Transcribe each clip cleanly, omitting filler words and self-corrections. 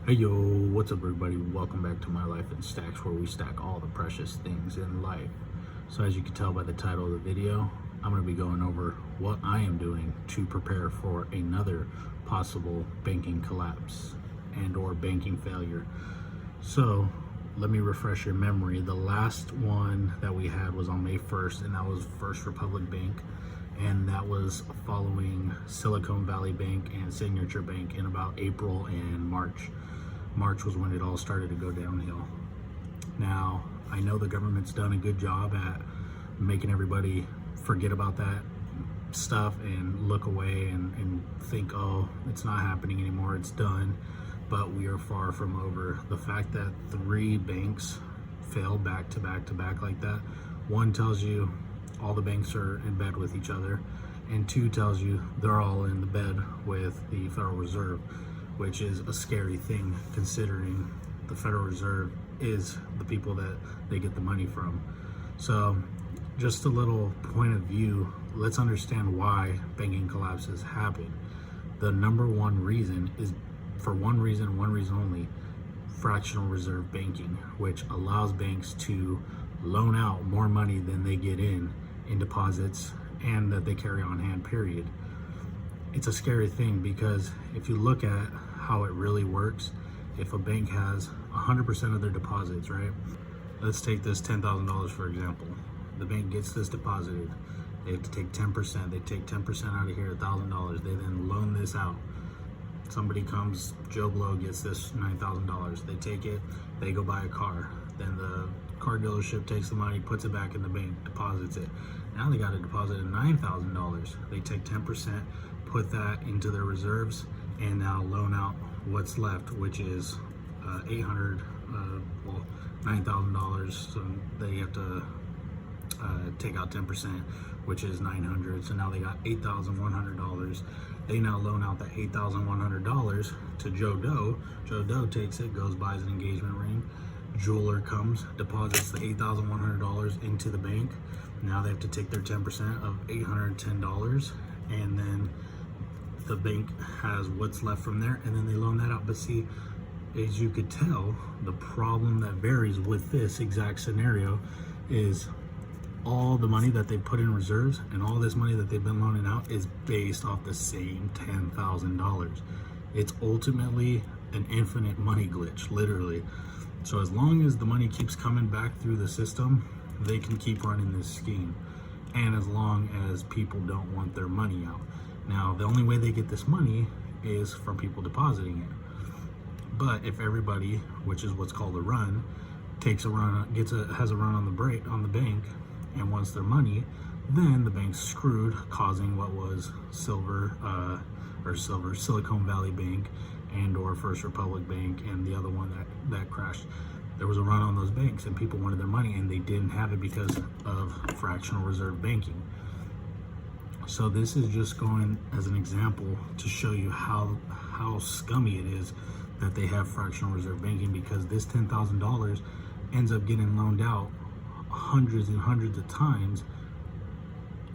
Hey yo, what's up everybody? Welcome back to My Life in Stacks, where we stack all the precious things in life. So as you can tell by the title of the video, I'm going to be going over what I am doing to prepare for another possible banking collapse and or banking failure. So let me refresh your memory. The last one that we had was on May 1st, and that was First Republic Bank. And that was following Silicon Valley Bank and Signature Bank in about April and March. March was when it all started to go downhill. Now, I know the government's done a good job at making everybody forget about that stuff and look away and think, oh, it's not happening anymore, it's done. But we are far from over. The fact that 3 banks failed back to back to back like that, one tells you all the banks are in bed with each other, and 2 tells you they're all in the bed with the Federal Reserve, which is a scary thing considering the Federal Reserve is the people that they get the money from. So just a little point of view, let's understand why banking collapses happen. The number one reason is for one reason only: fractional reserve banking, which allows banks to loan out more money than they get in deposits and that they carry on hand, period. It's a scary thing because if you look at how it really works, if a bank has 100% of their deposits, right? Let's take this $10,000 for example. The bank gets this deposited. They have to take 10%. They take 10% out of here, $1,000. They then loan this out. Somebody comes, Joe Blow gets this $9,000. They take it, they go buy a car. Then the car dealership takes the money, puts it back in the bank, deposits it. Now they got a deposit of $9,000. They take 10%, put that into their reserves, and now loan out what's left, which is $9,000. So they have to take out 10%, which is $900. So now they got $8,100. They now loan out that $8,100 to Joe Doe. Joe Doe takes it, goes, buys an engagement ring. Jeweler comes, deposits the $8,100 into the bank. Now they have to take their 10% of $810, and then the bank has what's left from there, and then they loan that out. But see, as you could tell, the problem that varies with this exact scenario is all the money that they put in reserves and all this money that they've been loaning out is based off the same $10,000. It's ultimately an infinite money glitch, literally. So as long as the money keeps coming back through the system, they can keep running this scheme. And as long as people don't want their money out. Now, the only way they get this money is from people depositing it. But if everybody, which is what's called a run, takes a run, has a run on the bank, and wants their money, then the bank's screwed, causing what was Silicon Valley Bank and or First Republic Bank and the other one that crashed. There was a run on those banks and people wanted their money and they didn't have it because of fractional reserve banking. So this is just going as an example to show you how scummy it is that they have fractional reserve banking, because this $10,000 ends up getting loaned out hundreds and hundreds of times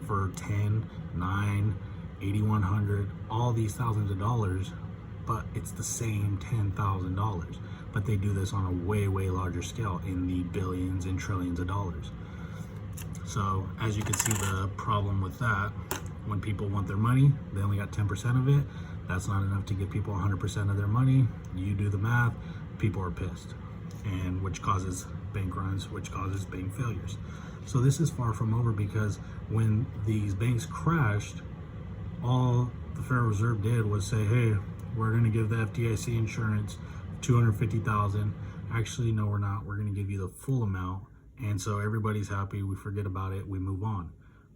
for 10, 9, 8,100, all these thousands of dollars, but it's the same $10,000. But they do this on a way larger scale in the billions and trillions of dollars. So as you can see, the problem with that, when people want their money, they only got 10% of it. That's not enough to give people 100% of their money. You do the math, people are pissed, and which causes bank runs, which causes bank failures. So this is far from over, because when these banks crashed, all the Federal Reserve did was say, hey, we're going to give the FDIC insurance $250,000. Actually, no, we're not. We're going to give you the full amount. And so everybody's happy. We forget about it. We move on.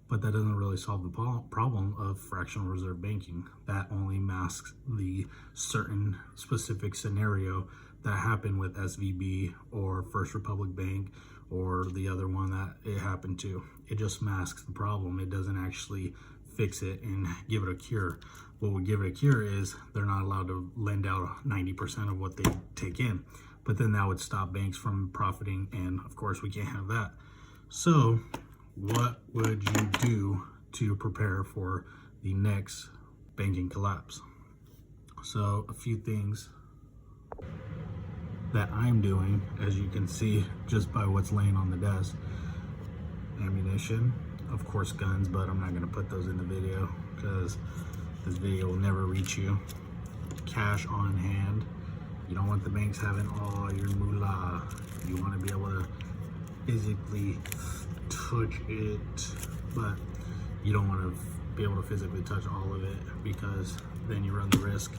But that doesn't really solve the problem of fractional reserve banking. That only masks the certain specific scenario that happened with SVB or First Republic Bank or the other one that it happened to. It just masks the problem. It doesn't actually fix it and give it a cure. What would give it a cure is they're not allowed to lend out 90% of what they take in. But then that would stop banks from profiting, and of course we can't have that. So what would you do to prepare for the next banking collapse? So a few things that I'm doing, as you can see just by what's laying on the desk. Ammunition, of course guns, but I'm not going to put those in the video because this video will never reach you. Cash on hand. You don't want the banks having all your moolah. You want to be able to physically touch it, but you don't want to be able to physically touch all of it, because then you run the risk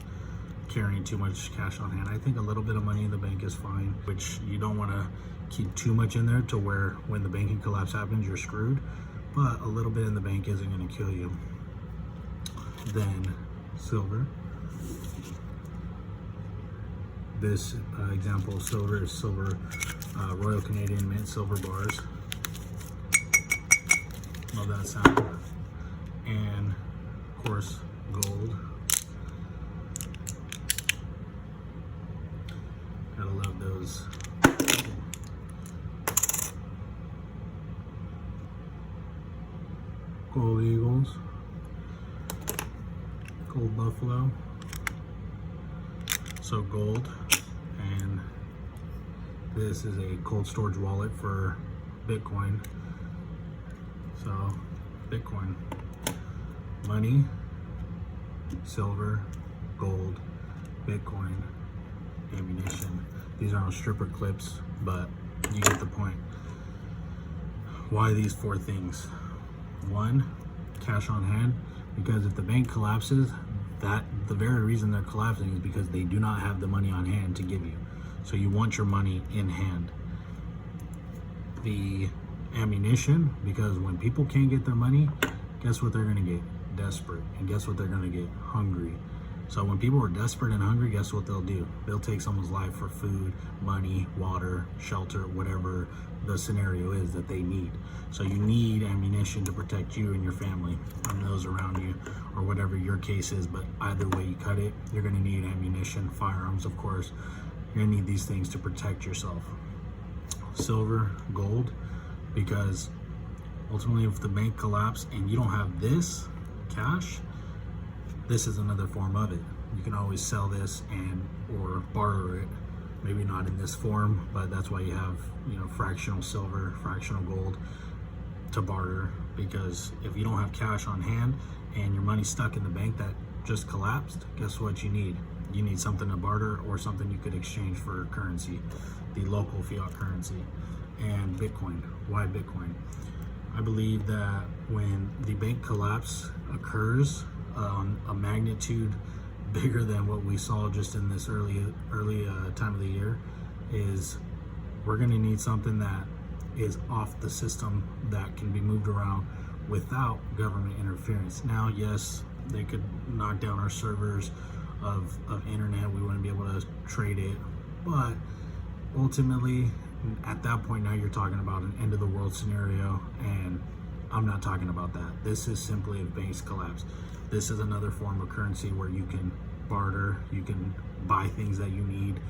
carrying too much cash on hand. I think a little bit of money in the bank is fine, which you don't want to keep too much in there to where when the banking collapse happens you're screwed, but a little bit in the bank isn't going to kill you. Then silver. This example of silver is silver Royal Canadian Mint silver bars. Love that sound. And of course gold. Gotta love those. Goldeagles, goldbuffalo. So gold, and this is a cold storage wallet for Bitcoin. So Bitcoin, money, silver, gold, Bitcoin, ammunition. These aren't stripper clips, but you get the point. Why these four things? One, cash on hand, because if the bank collapses, that the very reason they're collapsing is because they do not have the money on hand to give you. So you want your money in hand. The ammunition, because when people can't get their money, guess what they're going to get? Desperate. And guess what they're going to get? Hungry. So when people are desperate and hungry, guess what they'll do? They'll take someone's life for food, money, water, shelter, whatever the scenario is that they need. So you need ammunition to protect you and your family and those around you, or whatever your case is. But either way you cut it, you're going to need ammunition, firearms, of course. You're going to need these things to protect yourself. Silver, gold, because ultimately if the bank collapses and you don't have this cash, this is another form of it. You can always sell this and or barter it. Maybe not in this form, but that's why you have, fractional silver, fractional gold to barter, because if you don't have cash on hand and your money's stuck in the bank that just collapsed, guess what you need? You need something to barter or something you could exchange for currency, the local fiat currency. And Bitcoin. Why Bitcoin? I believe that when the bank collapse occurs, a magnitude bigger than what we saw just in this early time of the year, is we're going to need something that is off the system, that can be moved around without government interference. Now, yes, they could knock down our servers of internet. We wouldn't be able to trade it, but ultimately at that point now you're talking about an end of the world scenario, and I'm not talking about that. This is simply if banks collapse. This is another form of currency where you can barter, you can buy things that you need,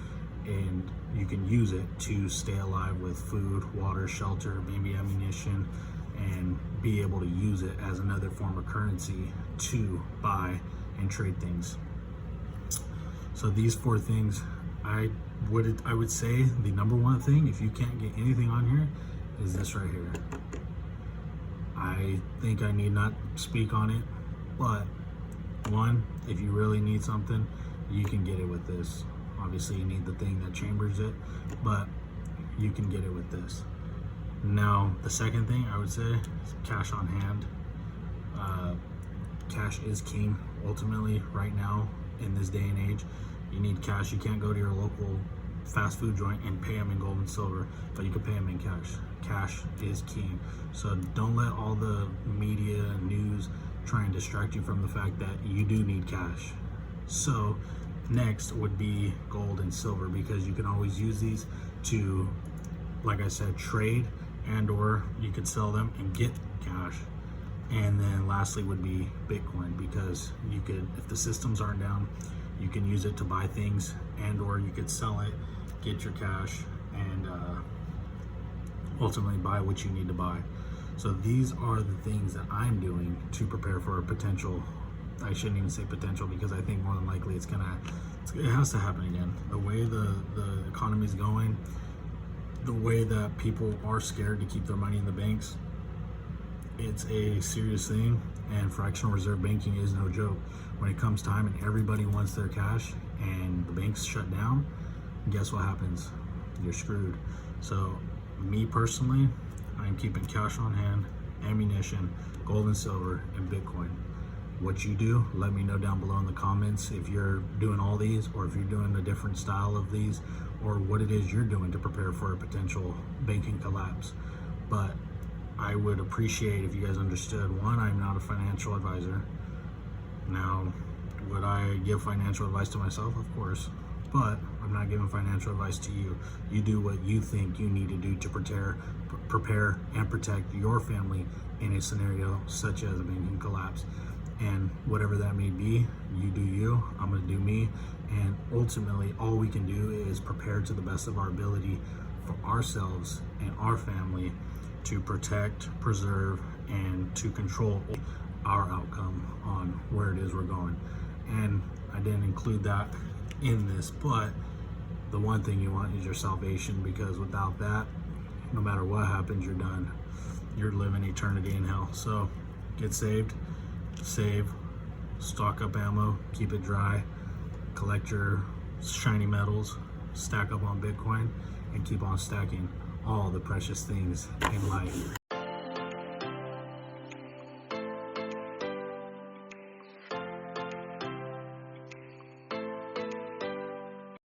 and you can use it to stay alive with food, water, shelter, maybe ammunition, and be able to use it as another form of currency to buy and trade things. So these four things, I would say the number one thing, if you can't get anything on here, is this right here. I think I need not speak on it, but one, if you really need something, you can get it with this. Obviously you need the thing that chambers it, but you can get it with this. Now the second thing I would say is cash on hand. Cash is king ultimately right now in this day and age. You need cash. You can't go to your local fast food joint and pay them in gold and silver, but you can pay them in cash. Cash is king. So don't let all the media and news try and distract you from the fact that you do need cash. So next would be gold and silver, because you can always use these to, like I said, trade, and or you could sell them and get cash. And then lastly would be Bitcoin, because you could, if the systems aren't down, you can use it to buy things, and or you could sell it, get your cash, and ultimately buy what you need to buy. So these are the things that I'm doing to prepare for a potential, I shouldn't even say potential, because I think more than likely it has to happen again. The way the economy's going, the way that people are scared to keep their money in the banks, it's a serious thing, and fractional reserve banking is no joke. When it comes time and everybody wants their cash and the banks shut down, guess what happens? You're screwed. So me personally, I'm keeping cash on hand, ammunition, gold and silver, and Bitcoin. What you do, let me know down below in the comments if you're doing all these, or if you're doing a different style of these, or what it is you're doing to prepare for a potential banking collapse. But I would appreciate if you guys understood, one, I'm not a financial advisor. Now, would I give financial advice to myself? Of course, but I'm not giving financial advice to you. You do what you think you need to do to prepare and protect your family in a scenario such as a banking collapse. And whatever that may be, you do you, I'm gonna do me. And ultimately, all we can do is prepare to the best of our ability for ourselves and our family to protect, preserve, and to control our outcome on where it is we're going. And I didn't include that in this, but the one thing you want is your salvation, because without that, no matter what happens, you're done. You're living eternity in hell. So get saved, save, stock up ammo, keep it dry, collect your shiny metals, stack up on Bitcoin, and keep on stacking all the precious things in life.